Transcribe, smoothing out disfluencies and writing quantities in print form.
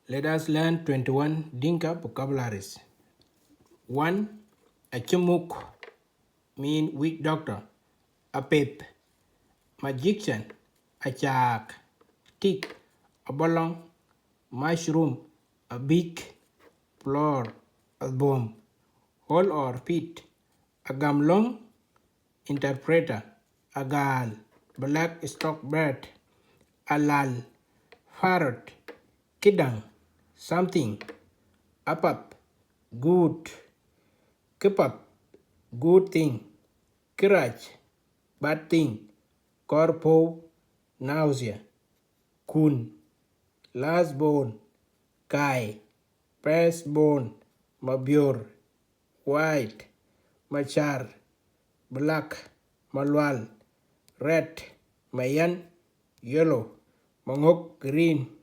Let us learn 21 Dinka vocabularies. 1. Achimuk mean witch doctor. A pep. Magician. A chak. Tick. A bolong. Mushroom. A big. Floor. A bomb. Hole or pit. A gamlong. Interpreter. A gal. Black stock bird. A lal. Parrot. Kidang. Something. Up. Good. Keep up. Good thing. Kirach. Bad thing. Corpo. Nausea. Kun. Last bone. Kai. First bone. Mabior. White. Machar. Black. Malwal. Red. Mayan. Yellow. Mangok. Green.